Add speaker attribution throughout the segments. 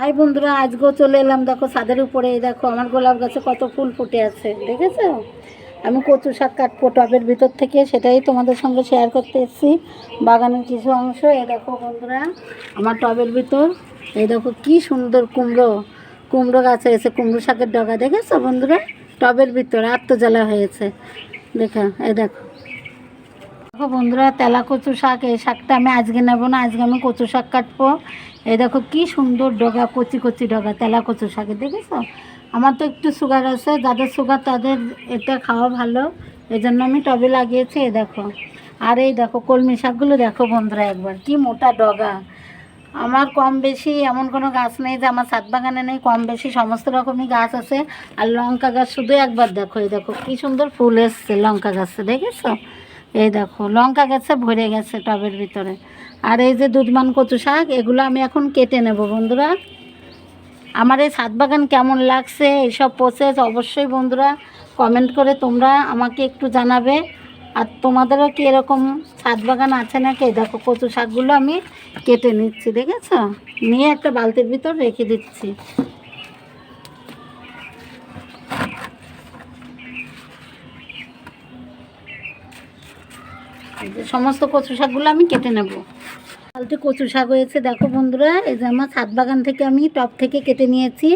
Speaker 1: High বন্ধুরা, আজকেও চলে এলাম। দেখো ছাদের উপরে, দেখো আমার গোলাপ গাছে কত ফুল ফুটে আছে, দেখেছো? আমি কচু শাক কাটবো টবের ভিতর থেকে, সেটাই তোমাদের সঙ্গে শেয়ার করতে এসেছি। বাগানের কিছু অংশ। এই দেখো বন্ধুরা, আমার টবের ভিতর এই দেখো কি সুন্দর কুমড়ো কুমড়ো গাছ হয়েছে, কুমড়ো শাকের ডগা, দেখেছো বন্ধুরা? টবের ভিতর আত্মজ্বালা হয়েছে, দেখো। এই দেখো দেখো বন্ধুরা, তেলা কচু শাক। এই শাকটা আমি আজকে নেবো না, আজকে আমি কচু শাক কাটবো। এই দেখো কি সুন্দর ডগা, কচি কচি ডগা তেলা কচু শাকে, দেখেছো? আমার তো একটু সুগার আছে, যাদের সুগার তাদের এটা খাওয়া ভালো, এই জন্য আমি টবে লাগিয়েছি। এই দেখো। আর এই দেখো কলমি শাকগুলো, দেখো বন্ধুরা একবার কি মোটা ডগা। আমার কম বেশি এমন কোনো গাছ নেই যে আমার ছাদ বাগানে নেই, কম বেশি সমস্ত রকমই গাছ আছে। আর লঙ্কা গাছ শুধু একবার দেখো, এই দেখো কি সুন্দর ফুল এসছে লঙ্কা গাছে, দেখেছো? এই দেখো লঙ্কা গাছে ভরে গেছে টবের ভিতরে। আর এই যে দুধমান কচু শাক, এগুলো আমি এখন কেটে নেব বন্ধুরা। আমার এই ছাদ বাগান কেমন লাগছে, এইসব প্রসেস অবশ্যই বন্ধুরা কমেন্ট করে তোমরা আমাকে একটু জানাবে। আর তোমাদেরও কি এরকম ছাদ বাগান আছে নাকি? দেখো কচু শাকগুলো আমি কেটে নিচ্ছি, দেখেছো? নিয়ে একটা বালতির ভিতর রেখে দিচ্ছি। এই যে সমস্ত কচু শাকগুলো আমি কেটে নেব। বালতি কচু শাক হয়েছে, দেখো বন্ধুরা। এই যে আমার ছাদ বাগান থেকে আমি টব থেকে কেটে নিয়েছি,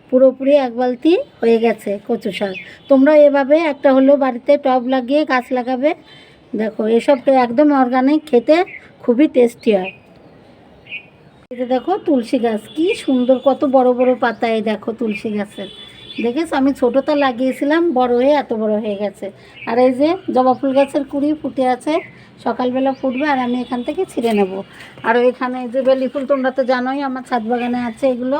Speaker 1: পুরোপুরি এক বালতি হয়ে গেছে কচু শাক। তোমরা এভাবে একটা হলেও বাড়িতে টব লাগিয়ে গাছ লাগাবে। দেখো এসব তো একদম অর্গানিক, খেতে খুবই টেস্টি হয়। এই যে দেখো তুলসী গাছ, কি সুন্দর, কত বড় বড় পাতা। এই দেখো তুলসী গাছের, দেখেছো? আমি ছোটোটা লাগিয়েছিলাম, বড় হয়ে এত বড় হয়ে গেছে। আর এই যে জবা ফুল গাছের কুড়ি ফুটে আছে, সকালবেলা ফুটবে আর আমি এখান থেকে ছিঁড়ে নেব। আর এখানে যে বেলি ফুল, তোমরা তো জানোই আমার ছাদ বাগানে আছে এগুলো।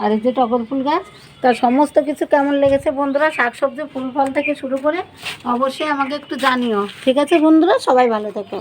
Speaker 1: আর এই যে টগর ফুল গাছ। তার সমস্ত কিছু কেমন লেগেছে বন্ধুরা, শাকসবজি ফুল ফল থেকে শুরু করে অবশ্যই আমাকে একটু জানিও, ঠিক আছে বন্ধুরা? সবাই ভালো থেকো।